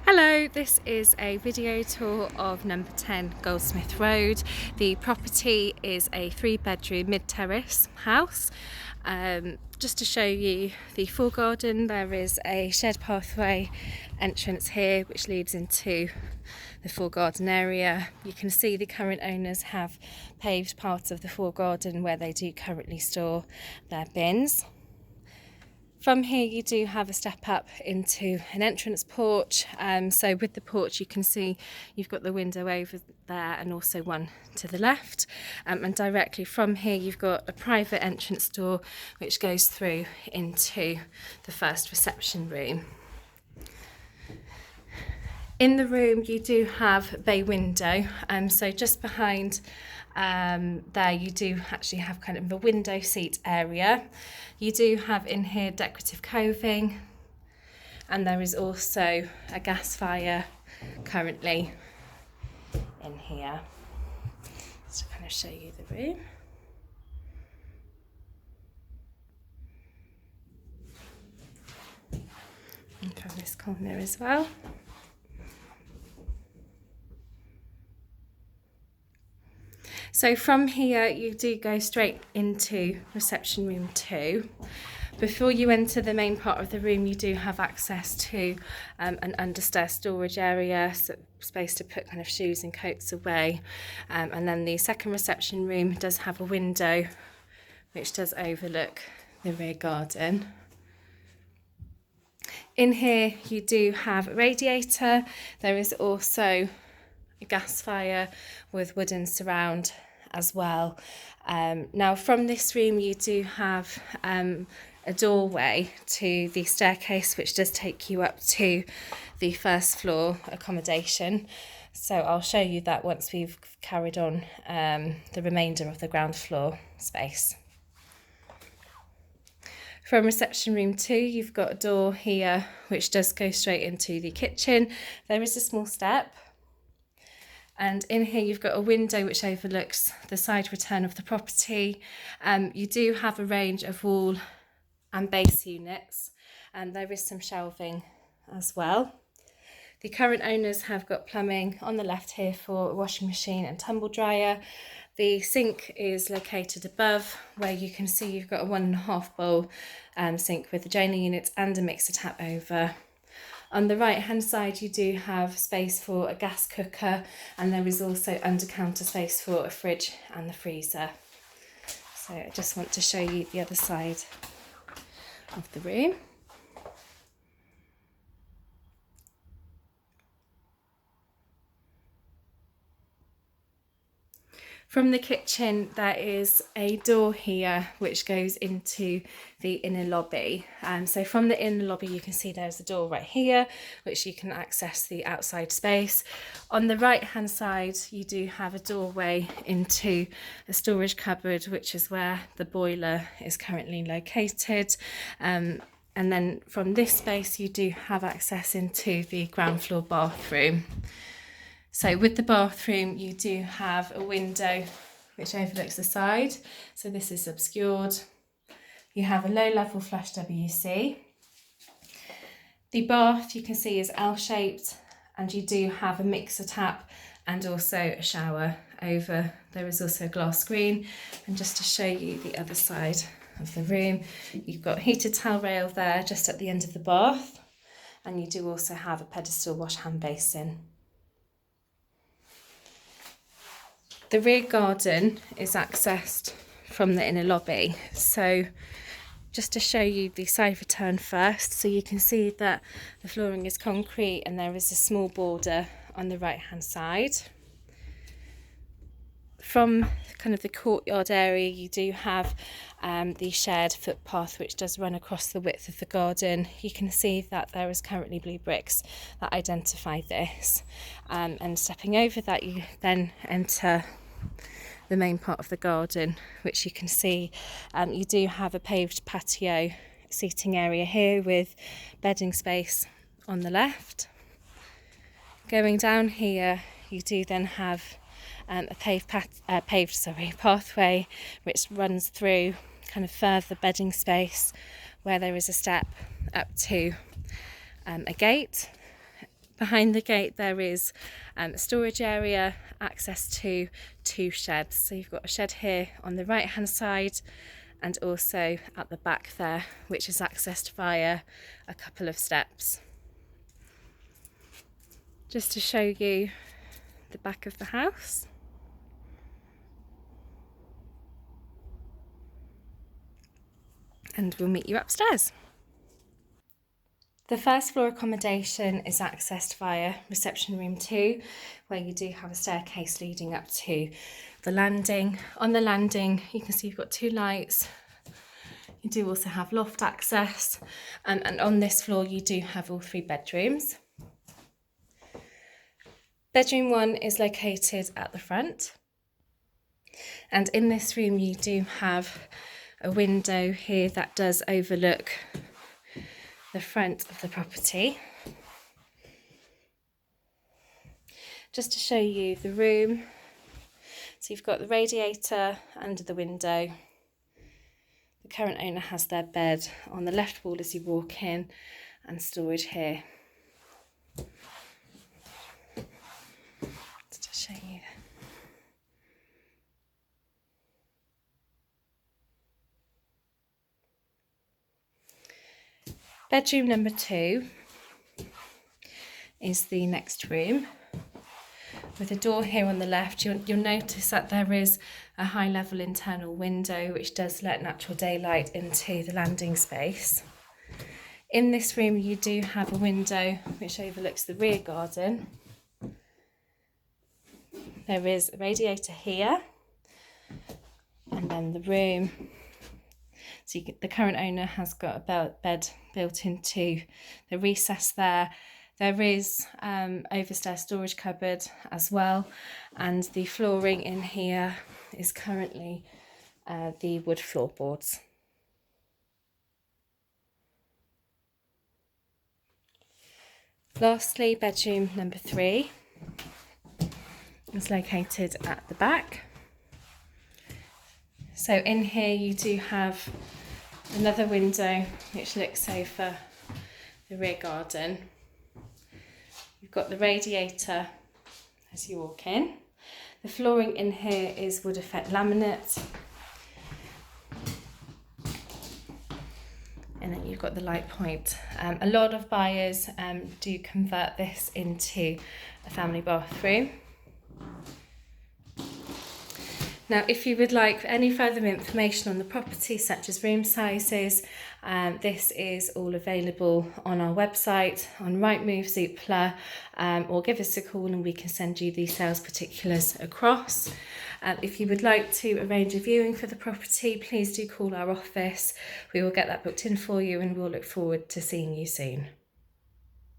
Hello, this is a video tour of number 10 Goldsmith Road. The property is a 3-bedroom mid-terrace house. Just to show you the full garden, there is a shared pathway entrance here which leads into the full garden area. You can see the current owners have paved part of the full garden where they do currently store their bins. From here you do have a step up into an entrance porch, so with the porch you can see you've got the window over there and also one to the left, and directly from here you've got a private entrance door which goes through into the first reception room. In the room you do have a bay window, so just behind there you do actually have kind of a window seat area. You do have in here decorative coving, and there is also a gas fire currently in here. Just to kind of show you the room. And from this corner as well. So from here you do go straight into reception room 2. Before you enter the main part of the room you do have access to an understair storage area, so space to put kind of shoes and coats away, and then the second reception room does have a window which does overlook the rear garden. In here you do have a radiator. There is also a gas fire with wooden surround as well. Now from this room you do have a doorway to the staircase which does take you up to the first floor accommodation, so I'll show you that once we've carried on the remainder of the ground floor space. From reception room 2 you've got a door here which does go straight into the kitchen. There is a small step, and in here you've got a window which overlooks the side return of the property. You do have a range of wall and base units, and there is some shelving as well. The current owners have got plumbing on the left here for a washing machine and tumble dryer. The sink is located above, where you can see you've got a 1.5 bowl sink with a drainer unit and a mixer tap over. On the right hand side you do have space for a gas cooker, and there is also under counter space for a fridge and the freezer. So I just want to show you the other side of the room. From the kitchen there is a door here which goes into the inner lobby. So from the inner lobby you can see there's a door right here which you can access the outside space. On the right hand side you do have a doorway into a storage cupboard, which is where the boiler is currently located. And then from this space you do have access into the ground floor bathroom. So with the bathroom you do have a window which overlooks the side, so this is obscured. You have a low level flush WC. The bath you can see is L-shaped, and you do have a mixer tap and also a shower over. There is also a glass screen, and just to show you the other side of the room, you've got heated towel rail there just at the end of the bath, and you do also have a pedestal wash hand basin. The rear garden is accessed from the inner lobby, so just to show you the side return first, so you can see that the flooring is concrete and there is a small border on the right hand side. From kind of the courtyard area you do have the shared footpath which does run across the width of the garden. You can see that there is currently blue bricks that identify this, and stepping over that you then enter the main part of the garden, which you can see you do have a paved patio seating area here with bedding space on the left. Going down here you do then have a paved pathway which runs through kind of further bedding space, where there is a step up to a gate. Behind the gate there is a storage area, access to 2 sheds. So you've got a shed here on the right hand side and also at the back there, which is accessed via a couple of steps. Just to show you the back of the house. And we'll meet you upstairs. The first floor accommodation is accessed via reception room 2, where you do have a staircase leading up to the landing. On the landing, you can see you've got 2 lights. You do also have loft access, and on this floor you do have all 3 bedrooms. Bedroom 1 is located at the front, and in this room you do have a window here that does overlook the front of the property. Just to show you the room, so you've got the radiator under the window. The current owner has their bed on the left wall as you walk in, and storage here. Just to show you. Bedroom number 2 is the next room. With a door here on the left, you'll notice that there is a high level internal window which does let natural daylight into the landing space. In this room you do have a window which overlooks the rear garden. There is a radiator here, and then the room. So the current owner has got a bed built into the recess there. There is overstairs storage cupboard as well, and the flooring in here is currently the wood floorboards. Lastly, bedroom number 3 is located at the back. So in here you do have another window which looks over the rear garden. You've got the radiator as you walk in. The flooring in here is wood effect laminate. And then you've got the light point. A lot of buyers do convert this into a family bathroom. Now, if you would like any further information on the property, such as room sizes, this is all available on our website, on Rightmove, Zoopla, or give us a call and we can send you the sales particulars across. If you would like to arrange a viewing for the property, please do call our office. We will get that booked in for you, and we'll look forward to seeing you soon.